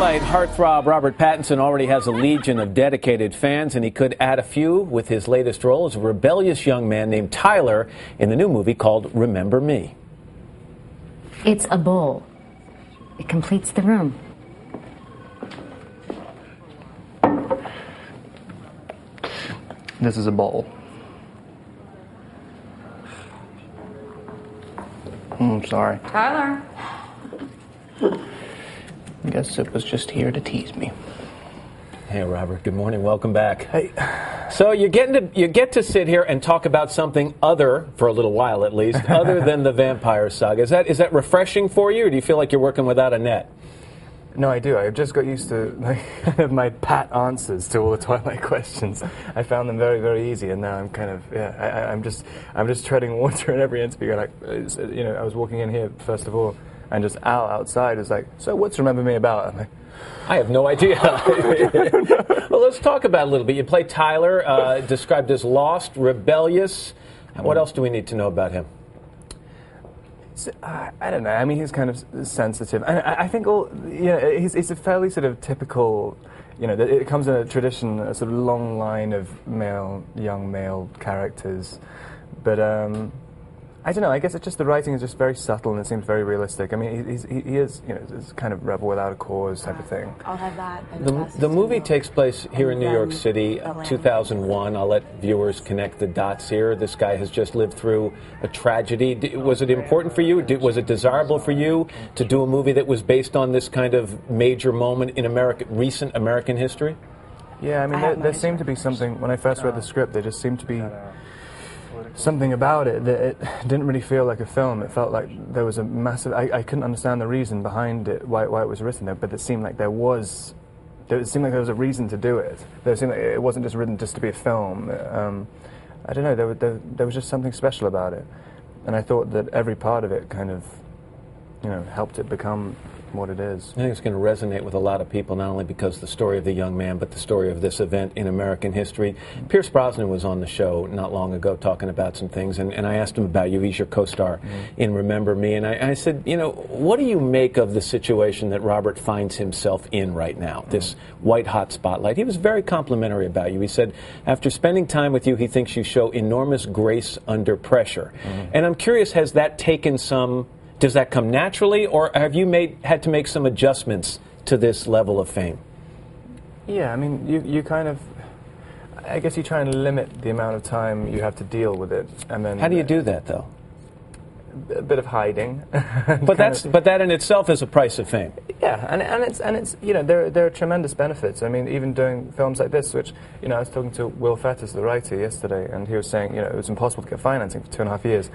Twilight heartthrob Robert Pattinson already has a legion of dedicated fans, and he could add a few with his latest role as a rebellious young man named Tyler in the new movie called Remember Me. It's a bowl. It completes the room. This is a bowl. I'm sorry. Tyler. I guess it was just here to tease me. Hey, Robert. Good morning. Welcome back. Hey. So you get to sit here and talk about something other, for a little while at least, other than the vampire saga. Is that refreshing for you, or do you feel like you're working without a net? No, I do. I've just got used to my pat answers to all the Twilight questions. I found them very, very easy, and now I'm kind of I'm just treading water in every interview. Like, I was walking in here first of all, and just Al outside is like, "So what's Remember Me about?" I'm like, I have no idea. Well, let's talk about it a little bit. You play Tyler, described as lost, rebellious. What else do we need to know about him? I don't know. I mean, he's kind of sensitive, and I think he's a fairly sort of typical. It comes in a tradition, a sort of long line of young male characters, but I don't know. I guess it's just the writing is just very subtle and it seems very realistic. I mean, he is, this kind of rebel without a cause type of thing. I'll have that. The movie takes place here in New York City, 2001. I'll let viewers connect the dots here. This guy has just lived through a tragedy. Was it important for you? Was it desirable for you to do a movie that was based on this kind of major moment in recent American history? Yeah, I mean, there seemed to be something, when I first read the script, there just seemed to be something about it that it didn't really feel like a film. It felt like there was a massive... I couldn't understand the reason behind it, why it was written there, but it seemed like there was a reason to do it. It seemed like it wasn't just written just to be a film. I don't know, there was just something special about it. And I thought that every part of it kind of, helped it become what it is. I think it's going to resonate with a lot of people, not only because of the story of the young man, but the story of this event in American history. Pierce Brosnan was on the show not long ago talking about some things, and I asked him about you. He's your co-star in Remember Me, and I said, what do you make of the situation that Robert finds himself in right now, this white-hot spotlight? He was very complimentary about you. He said, after spending time with you, he thinks you show enormous grace under pressure. And I'm curious, has that taken some... Does that come naturally, or have you had to make some adjustments to this level of fame? Yeah, I mean, you kind of... I guess you try and limit the amount of time you have to deal with it, and then... How do you do that, though? A bit of hiding. But that in itself is a price of fame. Yeah, and it's there are tremendous benefits. I mean, even doing films like this, which I was talking to Will Fettis, the writer, yesterday, and he was saying it was impossible to get financing for 2.5 years.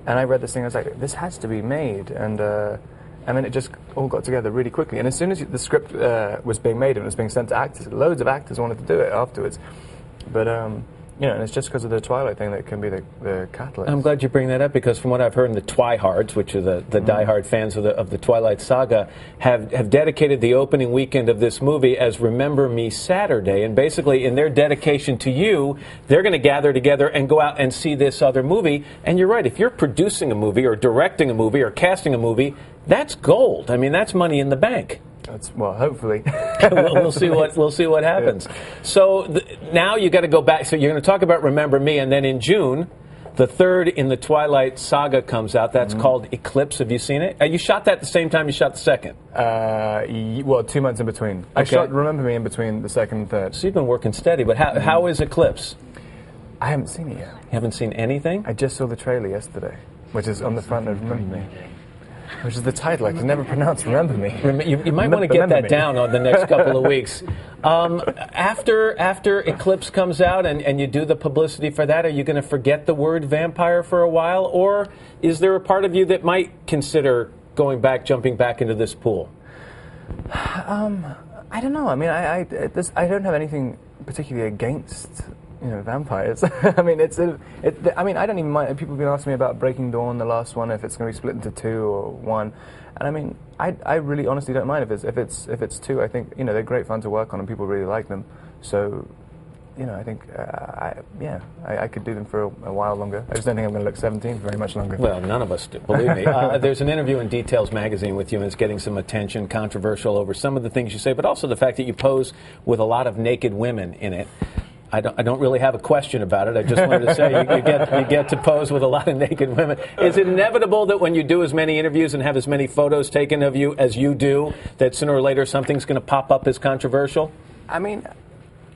And I read this thing, I was like, this has to be made, and then it just all got together really quickly. And as soon as the script was being made and it was being sent to actors, loads of actors wanted to do it afterwards. But and it's just because of the Twilight thing that can be the catalyst. I'm glad you bring that up, because from what I've heard, the Twihards, which are the diehard fans of the Twilight saga, have dedicated the opening weekend of this movie as Remember Me Saturday. And basically, in their dedication to you, they're going to gather together and go out and see this other movie. And you're right, if you're producing a movie or directing a movie or casting a movie, that's gold. I mean, that's money in the bank. Well, hopefully. we'll see what happens. Yeah. So now you got to go back. So you're going to talk about Remember Me, and then in June, the third in the Twilight saga comes out. That's called Eclipse. Have you seen it? You shot that at the same time you shot the second? Well, 2 months in between. Okay. I shot Remember Me in between the second and third. So you've been working steady. But how is Eclipse? I haven't seen it yet. You haven't seen anything? I just saw the trailer yesterday, which is on the front of Remember Me. Which is the title. I can never pronounce Remember Me. You might want to get that down on the next couple of weeks. After Eclipse comes out and you do the publicity for that, are you going to forget the word vampire for a while? Or is there a part of you that might consider jumping back into this pool? I don't know. I mean, I don't have anything particularly against vampires. I mean, I mean, I don't even mind. People have been asking me about Breaking Dawn, the last one, if it's going to be split into 2 or 1. And I mean, I really honestly don't mind if it's 2. I think they're great fun to work on and people really like them. So I think, I could do them for a while longer. I just don't think I'm going to look 17 for very much longer. Well, none of us do, believe me. There's an interview in Details magazine with you, and it's getting some attention, controversial over some of the things you say, but also the fact that you pose with a lot of naked women in it. I don't really have a question about it. I just wanted to say you get to pose with a lot of naked women. Is it inevitable that when you do as many interviews and have as many photos taken of you as you do, that sooner or later something's going to pop up as controversial? I mean,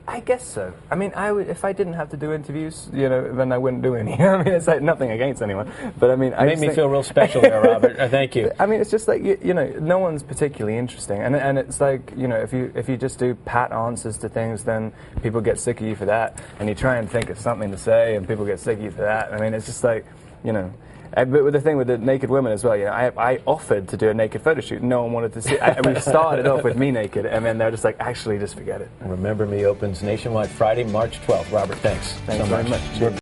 I guess so. I mean, if I didn't have to do interviews, then I wouldn't do any. I mean, it's like nothing against anyone, but I mean, it made me feel real special there, Robert. Thank you. I mean, it's just like no one's particularly interesting, and it's like if you just do pat answers to things, then people get sick of you for that, and you try and think of something to say, and people get sick of you for that. I mean, it's just like But with the thing with the naked women as well, I offered to do a naked photo shoot. No one wanted to see it. We started off with me naked, and then they're just like, actually, just forget it. Remember Me opens nationwide Friday, March 12th. Robert, thanks Thanks so very much.